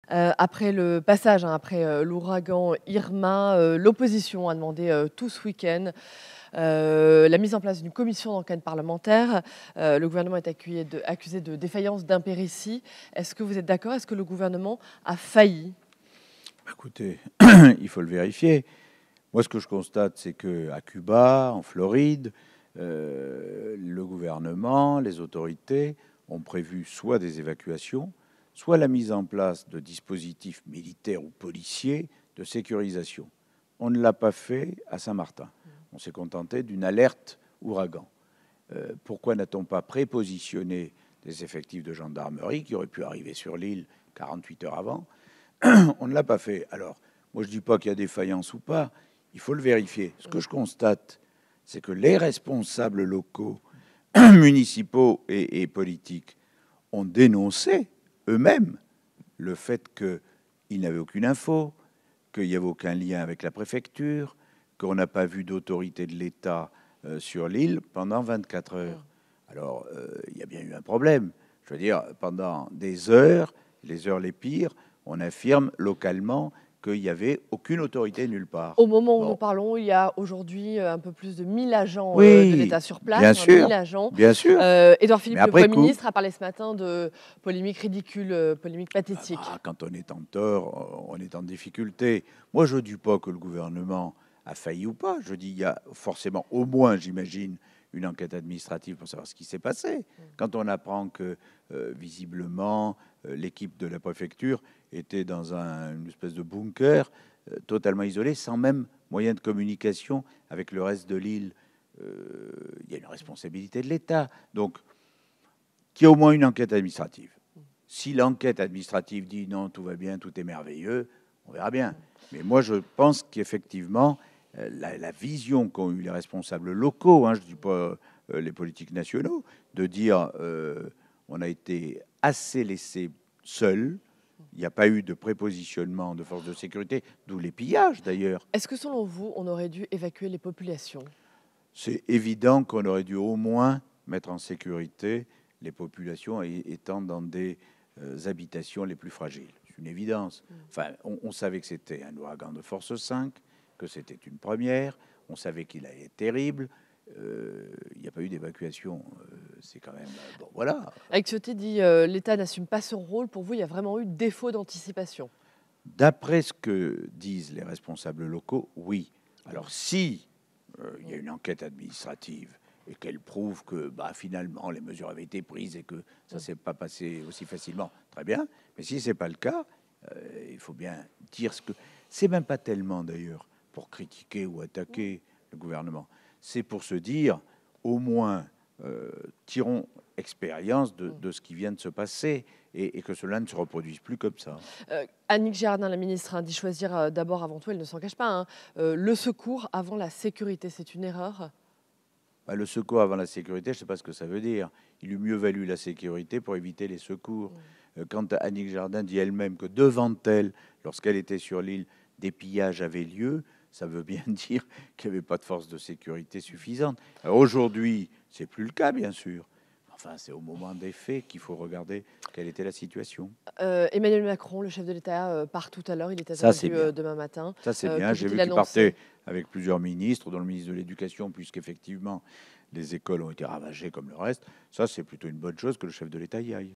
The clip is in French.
Après le passage, après l'ouragan Irma, l'opposition a demandé tout ce week-end la mise en place d'une commission d'enquête parlementaire. Le gouvernement est accusé de défaillance d'impéritie. Est-ce que vous êtes d'accord? Est-ce que le gouvernement a failli? Écoutez, il faut le vérifier. Moi, ce que je constate, c'est qu'à Cuba, en Floride, le gouvernement, les autorités ont prévu soit des évacuations, soit la mise en place de dispositifs militaires ou policiers de sécurisation. On ne l'a pas fait à Saint-Martin. On s'est contenté d'une alerte ouragan. Pourquoi n'a-t-on pas prépositionné des effectifs de gendarmerie qui auraient pu arriver sur l'île 48 heures avant? On ne l'a pas fait. Alors, moi, je ne dis pas qu'il y a défaillance ou pas. Il faut le vérifier. Ce que je constate, c'est que les responsables locaux, municipaux et politiques ont dénoncé eux-mêmes le fait qu'ils n'avaient aucune info, qu'il n'y avait aucun lien avec la préfecture, qu'on n'a pas vu d'autorité de l'État sur l'île pendant 24 heures. Alors, il y a bien eu un problème. Je veux dire, pendant des heures, les heures les pires, on affirme localement qu'il n'y avait aucune autorité nulle part. Au moment où nous parlons, il y a aujourd'hui un peu plus de 1000 agents de Oui, l'État sur place. bien sûr, 1000 agents. bien sûr. Édouard Philippe, Mais le après Premier coup, ministre, a parlé ce matin de polémique ridicule, polémique pathétique. quand on est en tort, on est en difficulté. Moi, je ne dis pas que le gouvernement a failli ou pas. Je dis qu'il y a forcément, au moins, j'imagine, une enquête administrative pour savoir ce qui s'est passé. Quand on apprend que, visiblement, l'équipe de la préfecture était dans une espèce de bunker totalement isolé, sans même moyen de communication avec le reste de l'île, il y a une responsabilité de l'État. Donc, qu'il y ait au moins une enquête administrative. Si l'enquête administrative dit non, tout va bien, tout est merveilleux, on verra bien. Mais moi, je pense qu'effectivement, la vision qu'ont eu les responsables locaux, je ne dis pas les politiques nationaux, de dire on a été assez laissé seul, il n'y a pas eu de prépositionnement de forces de sécurité, d'où les pillages d'ailleurs. Est-ce que selon vous, on aurait dû évacuer les populations? C'est évident qu'on aurait dû au moins mettre en sécurité les populations étant dans des habitations les plus fragiles. C'est une évidence. Enfin, on savait que c'était un ouragan de force 5, que c'était une première, on savait qu'il allait être terrible. Il n'y a pas eu d'évacuation. C'est quand même... bon, voilà. Avec Ciotti dit l'État n'assume pas son rôle. Pour vous, il y a vraiment eu défaut d'anticipation. D'après ce que disent les responsables locaux, oui. Alors si il y a une enquête administrative et qu'elle prouve que finalement les mesures avaient été prises et que ça ne s'est pas passé aussi facilement, très bien. Mais si ce n'est pas le cas, il faut bien dire ce que... C'est même pas tellement d'ailleurs pour critiquer ou attaquer le gouvernement. C'est pour se dire, au moins, tirons expérience de ce qui vient de se passer et que cela ne se reproduise plus comme ça. Annick Girardin, la ministre, dit choisir d'abord, avant tout, elle ne s'en cache pas, le secours avant la sécurité. C'est une erreur? Le secours avant la sécurité, je ne sais pas ce que ça veut dire. Il eût mieux valu la sécurité pour éviter les secours. Quand Annick Girardin dit elle-même que devant elle, lorsqu'elle était sur l'île, des pillages avaient lieu, ça veut bien dire qu'il n'y avait pas de force de sécurité suffisante. Alors aujourd'hui, c'est plus le cas, bien sûr. Enfin, c'est au moment des faits qu'il faut regarder quelle était la situation. Emmanuel Macron, le chef de l'État, part tout à l'heure. Il est Ça, c'est attendu bien. demain matin. Ça, c'est bien. J'ai vu qu'il partait avec plusieurs ministres, dont le ministre de l'Éducation, puisqu'effectivement, les écoles ont été ravagées comme le reste. Ça, c'est plutôt une bonne chose que le chef de l'État y aille.